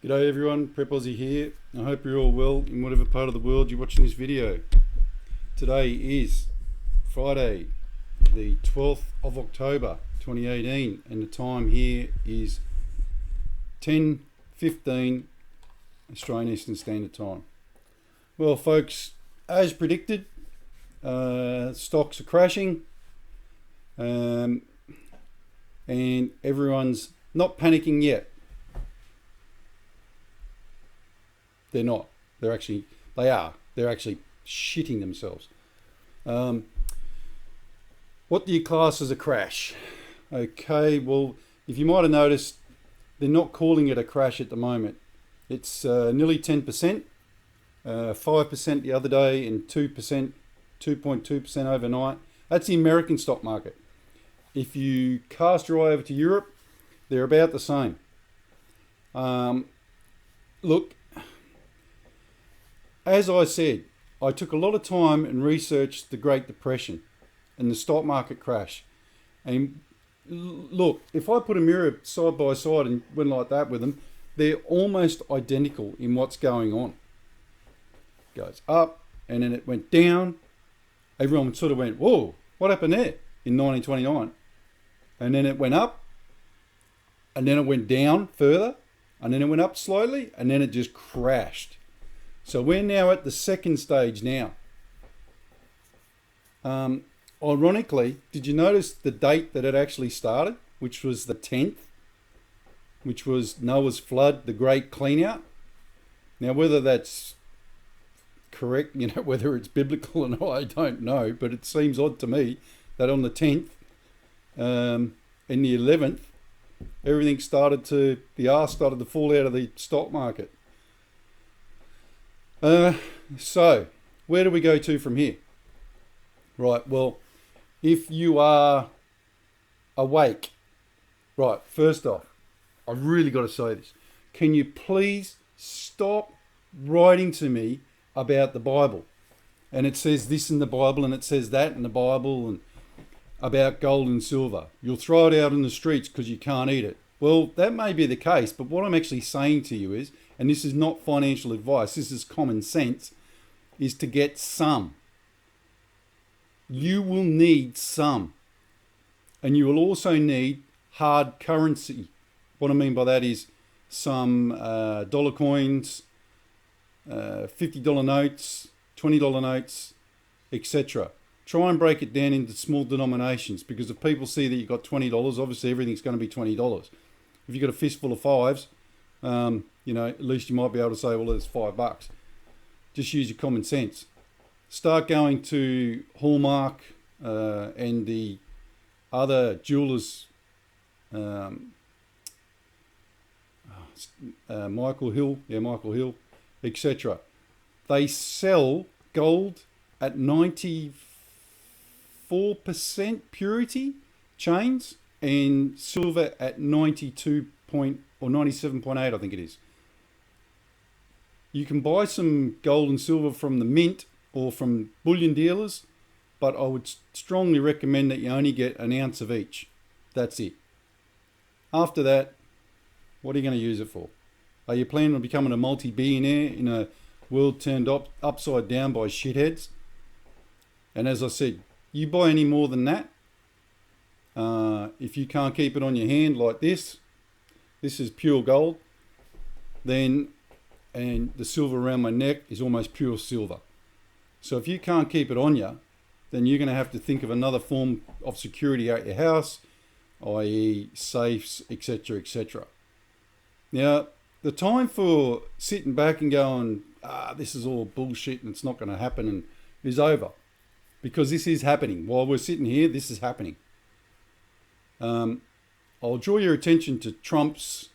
G'day everyone, Prep Aussie here. I hope you're all well in whatever part of the world you're watching this video. Today is Friday, the 12th of October 2018, and the time here is 10:15 Australian Eastern Standard Time. Well folks, as predicted, stocks are crashing, and everyone's not panicking yet. They're not. They are. They're actually shitting themselves. What do you class as a crash? Okay, well, if you might have noticed, they're not calling it a crash at the moment. It's nearly 10%, 5% the other day, and 2%, 2.2% overnight. That's the American stock market. If you cast your eye over to Europe, they're about the same. Look, as I said, I took a lot of time and researched the Great Depression and the stock market crash. And look, if I put a mirror side by side and went like that with them, they're almost identical in what's going on. It goes up and then it went down. Everyone sort of went, whoa, what happened there in 1929? And then it went up and then it went down further and then it went up slowly and then it just crashed. So we're now at the second stage now. Ironically, did you notice the date that it actually started, which was the 10th, which was Noah's flood, the great clean out? Now, whether that's correct, whether it's biblical or not, I don't know, but it seems odd to me that on the 10th and the 11th, the arse started to fall out of the stock market. So where do we go to from here? Right, well, if you are awake, right, first off, I've really got to say this. Can you please stop writing to me about the Bible? And it says this in the Bible and it says that in the Bible and about gold and silver. You'll throw it out in the streets because you can't eat it. Well, that may be the case, but what I'm actually saying to you is, and this is not financial advice, this is common sense, is to get some. You will need some. And you will also need hard currency. What I mean by that is some dollar coins, $50 notes, $20 notes, etc. Try and break it down into small denominations, because if people see that you've got $20, obviously everything's going to be $20. If you've got a fistful of fives, at least you might be able to say, well, there's $5. Just use your common sense. Start going to Hallmark and the other jewelers, Michael Hill, etc. They sell gold at 94% purity chains and silver at 97.8, I think it is. You can buy some gold and silver from the mint or from bullion dealers, but I would strongly recommend that you only get an ounce of each. That's it. After that, what are you going to use it for? Are you planning on becoming a multi-billionaire in a world turned upside down by shitheads? And as I said, you buy any more than that, if you can't keep it on your hand like this is pure gold, and the silver around my neck is almost pure silver. So if you can't keep it on you, then you're going to have to think of another form of security at your house, i.e. safes, etc., etc. Now, the time for sitting back and going, this is all bullshit and it's not going to happen, and is over. Because this is happening. While we're sitting here, this is happening. I'll draw your attention to Trump's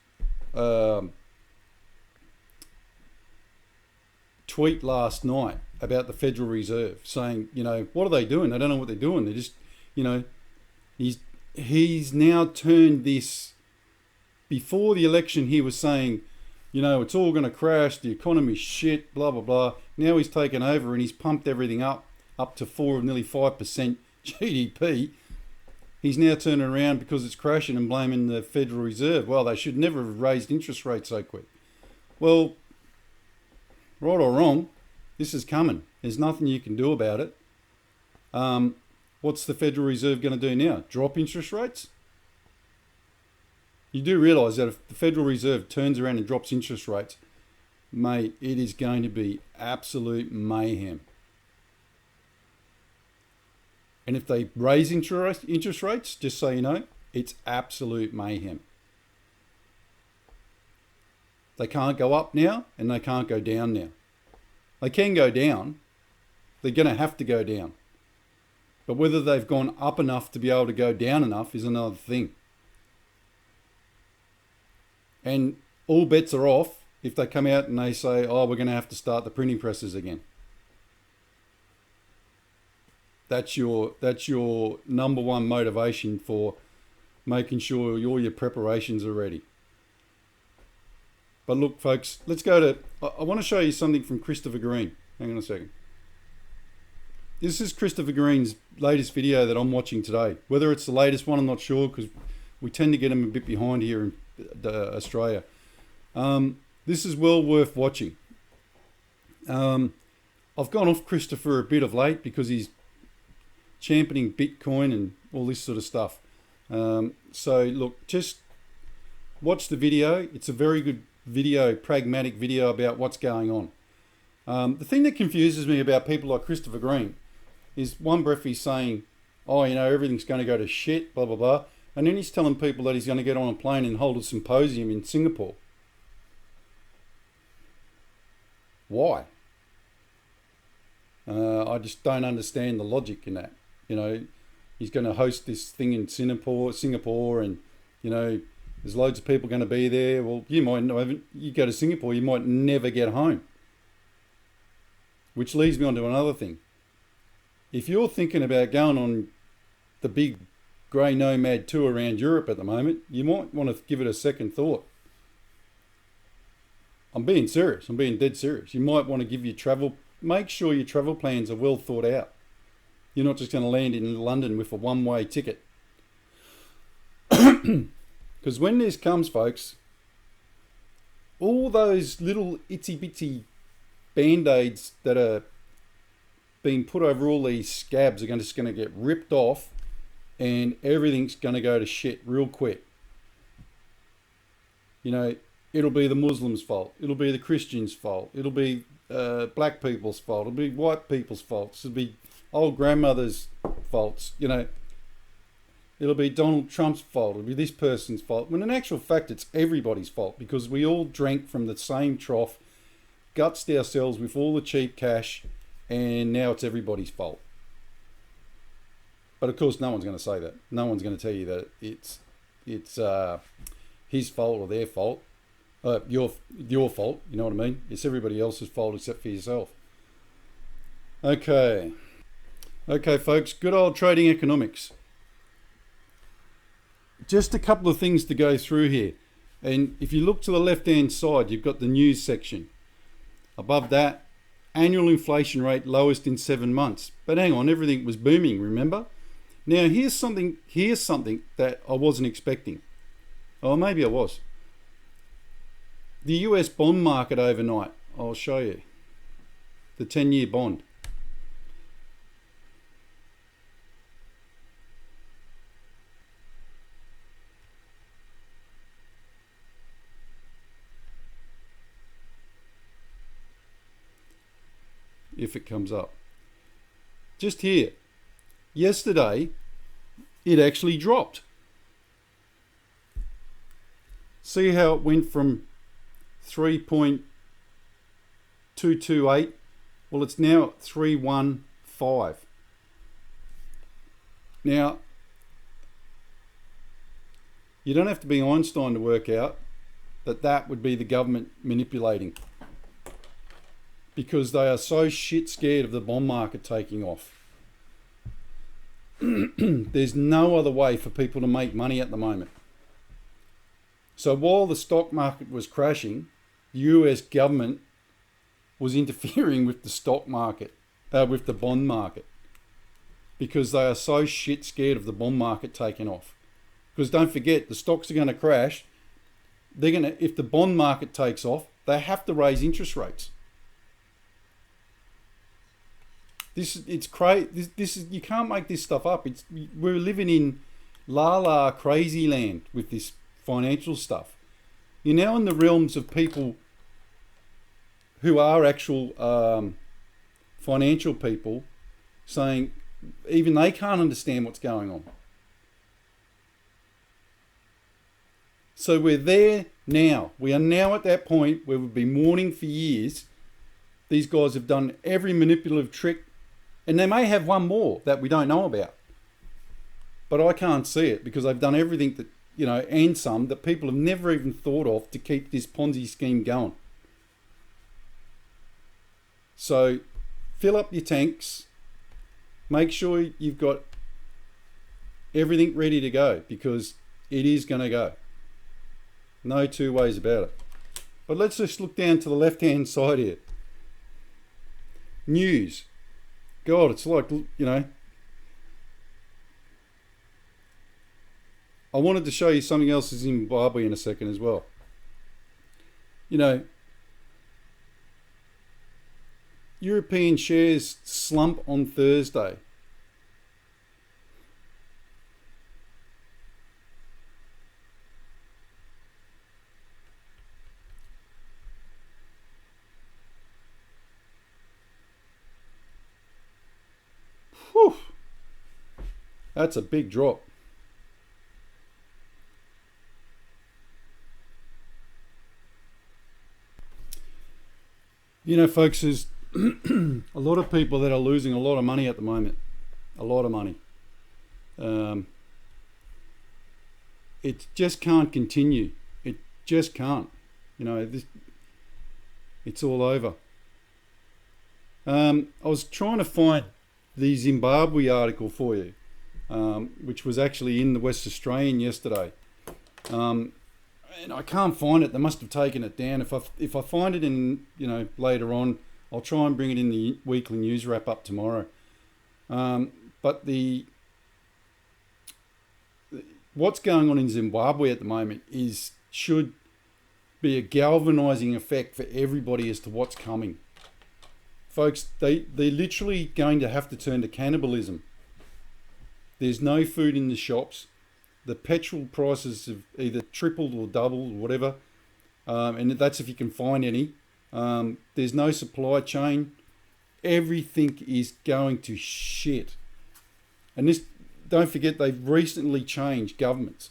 tweet last night about the Federal Reserve, saying, what are they doing? They don't know what they're doing. They're just, he's now turned this. Before the election, he was saying, it's all going to crash, the economy's shit, blah, blah, blah. Now he's taken over and he's pumped everything up to nearly 5% GDP. He's now turning around because it's crashing and blaming the Federal Reserve. Well, they should never have raised interest rates so quick. Well, right or wrong, this is coming. There's nothing you can do about it. What's the Federal Reserve going to do now? Drop interest rates? You do realise that if the Federal Reserve turns around and drops interest rates, mate, it is going to be absolute mayhem. And if they raise interest rates, just so you know, it's absolute mayhem. They can't go up now and they can't go down now. They can go down. They're going to have to go down. But whether they've gone up enough to be able to go down enough is another thing. And all bets are off if they come out and they say, oh, we're going to have to start the printing presses again. That's your number one motivation for making sure all your preparations are ready. But look, folks, let's go to... I want to show you something from Christopher Green. Hang on a second. This is Christopher Green's latest video that I'm watching today. Whether it's the latest one, I'm not sure, because we tend to get them a bit behind here in Australia. This is well worth watching. I've gone off Christopher a bit of late because he's championing Bitcoin and all this sort of stuff. So look, just watch the video. It's a very good video, pragmatic video about what's going on. The thing that confuses me about people like Christopher Green is one breath he's saying, oh, you know, everything's going to go to shit, blah, blah, blah. And then he's telling people that he's going to get on a plane and hold a symposium in Singapore. Why? I just don't understand the logic in that. You know, he's going to host this thing in Singapore, and, you know, there's loads of people going to be there. Well, you go to Singapore, you might never get home. Which leads me on to another thing. If you're thinking about going on the big grey nomad tour around Europe at the moment, you might want to give it a second thought. I'm being serious. I'm being dead serious. You might want to make sure your travel plans are well thought out. You're not just going to land in London with a one-way ticket. Because when this comes, folks, all those little itsy-bitsy band-aids that are being put over all these scabs are just going to get ripped off, and everything's going to go to shit real quick. You know, it'll be the Muslims' fault. It'll be the Christians' fault. It'll be black people's fault. It'll be white people's faults. It'll be old grandmother's faults. You know, it'll be Donald Trump's fault. It'll be this person's fault. When in actual fact, it's everybody's fault, because we all drank from the same trough, gutsed ourselves with all the cheap cash, and now it's everybody's fault. But of course, no one's going to say that. No one's going to tell you that it's his fault or their fault. Your fault, you know what I mean? It's everybody else's fault except for yourself. Okay, folks, good old trading economics. Just a couple of things to go through here. And if you look to the left-hand side, you've got the news section. Above that, annual inflation rate lowest in 7 months. But hang on, everything was booming, remember? Now, here's something that I wasn't expecting. Oh, maybe I was. The US bond market overnight. I'll show you. The 10-year bond. If it comes up. Just here. Yesterday, it actually dropped. See how it went from 3.228? Well, it's now at 315. Now, you don't have to be Einstein to work out that would be the government manipulating, because they are so shit scared of the bond market taking off. There's no other way for people to make money at the moment. So while the stock market was crashing, the US government was interfering with the stock market, with the bond market, because they are so shit scared of the bond market taking off. Because don't forget, the stocks are going to crash. If the bond market takes off, They have to raise interest rates. It's crazy. This is, you can't make this stuff up. We're living in la crazy land with this financial stuff. You're now in the realms of people who are actual financial people saying even they can't understand what's going on. So we're there now. We are now at that point where we've been warning for years. These guys have done every manipulative trick, and they may have one more that we don't know about. But I can't see it because they've done everything that, and some that people have never even thought of to keep this Ponzi scheme going. So fill up your tanks. Make sure you've got everything ready to go because it is going to go. No two ways about it. But let's just look down to the left-hand side here. News. God, it's like, I wanted to show you something else in Zimbabwe in a second as well. European shares slump on Thursday. Whew. That's a big drop. Folks, there's a lot of people that are losing a lot of money at the moment. A lot of money. It just can't continue. It just can't. It's all over. I was trying to find the Zimbabwe article for you, which was actually in the West Australian yesterday. And I can't find it. They must have taken it down. If I find it in, later on, I'll try and bring it in the weekly news wrap up tomorrow. But what's going on in Zimbabwe at the moment should be a galvanizing effect for everybody as to what's coming. Folks, they're literally going to have to turn to cannibalism. There's no food in the shops. The petrol prices have either tripled or doubled or whatever. And that's if you can find any. There's no supply chain. Everything is going to shit. And don't forget, they've recently changed governments.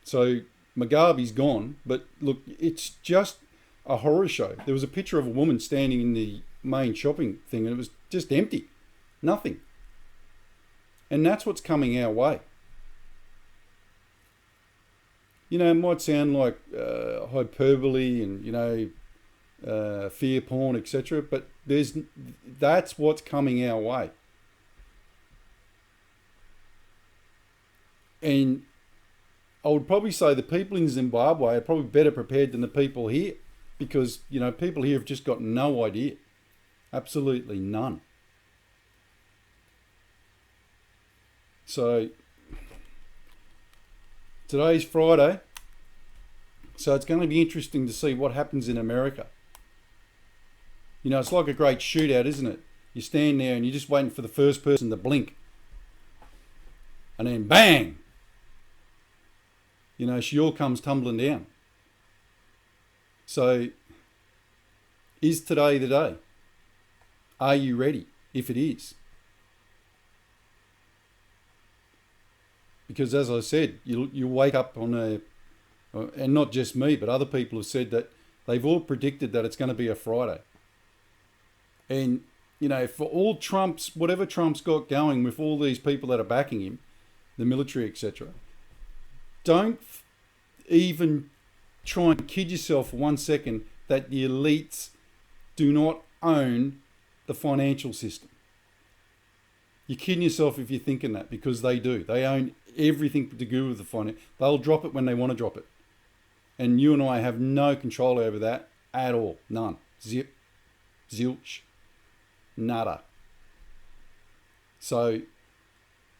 So Mugabe's gone, but look, it's just a horror show. There was a picture of a woman standing in the main shopping thing and it was just empty. Nothing. And that's what's coming our way. It might sound like hyperbole and, fear porn, etc. But that's what's coming our way. And I would probably say the people in Zimbabwe are probably better prepared than the people here because, people here have just got no idea. Absolutely none. So today's Friday, so it's going to be interesting to see what happens in America. It's like a great shootout, isn't it? You stand there and you're just waiting for the first person to blink. And then bang! She all comes tumbling down. So, is today the day? Are you ready? If it is. Because as I said, you wake up on and not just me, but other people have said that they've all predicted that it's going to be a Friday. And, for all whatever Trump's got going with all these people that are backing him, the military, etc., don't even try and kid yourself for 1 second that the elites do not own the financial system. You're kidding yourself if you're thinking that, because they do. They own everything to do with the finance. They'll drop it when they want to drop it. And you and I have no control over that at all. None. Zip. Zilch. Nada. So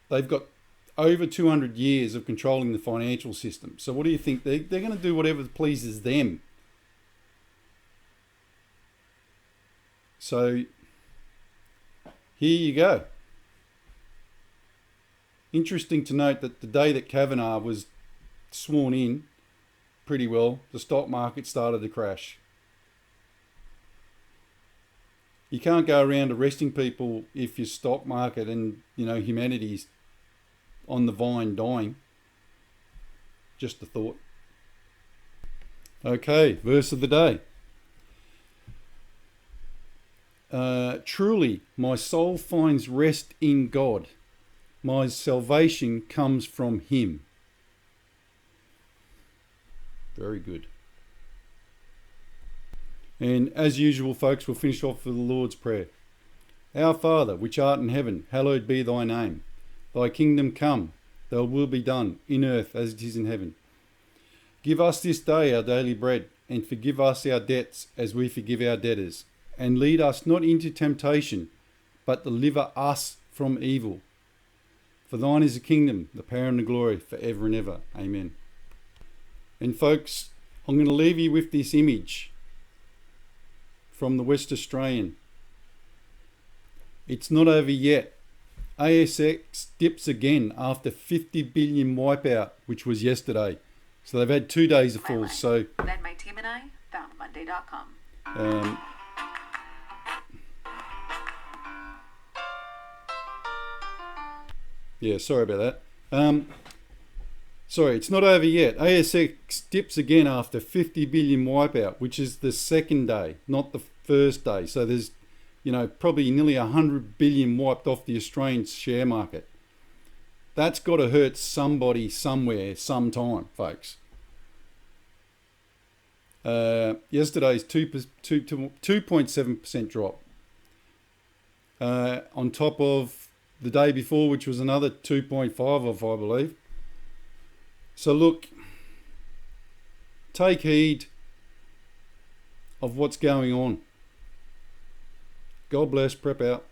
they've got over 200 years of controlling the financial system. So what do you think? They're going to do whatever pleases them. So here you go. Interesting to note that the day that Kavanaugh was sworn in, pretty well, the stock market started to crash. You can't go around arresting people if your stock market and, humanity's on the vine dying. Just a thought. Okay, verse of the day. Truly, my soul finds rest in God. My salvation comes from him. Very good. And as usual, folks, we'll finish off with the Lord's Prayer. Our Father, which art in heaven, hallowed be thy name. Thy kingdom come, thy will be done, in earth as it is in heaven. Give us this day our daily bread, and forgive us our debts as we forgive our debtors. And lead us not into temptation, but deliver us from evil. For thine is the kingdom, the power and the glory, for ever and ever. Amen. And folks, I'm going to leave you with this image from the West Australian. It's not over yet. ASX dips again after 50 billion wipeout, which was yesterday. So they've had 2 days of falls. So then my team and I found Monday.com. Yeah, sorry about that. Sorry, it's not over yet. ASX dips again after 50 billion wipeout, which is the second day, not the first day. So there's, probably nearly 100 billion wiped off the Australian share market. That's got to hurt somebody somewhere, sometime, folks. Yesterday's 2.7% drop. On top of the day before, which was another 2.5 off, I believe. So look, take heed of what's going on. God bless, prep out.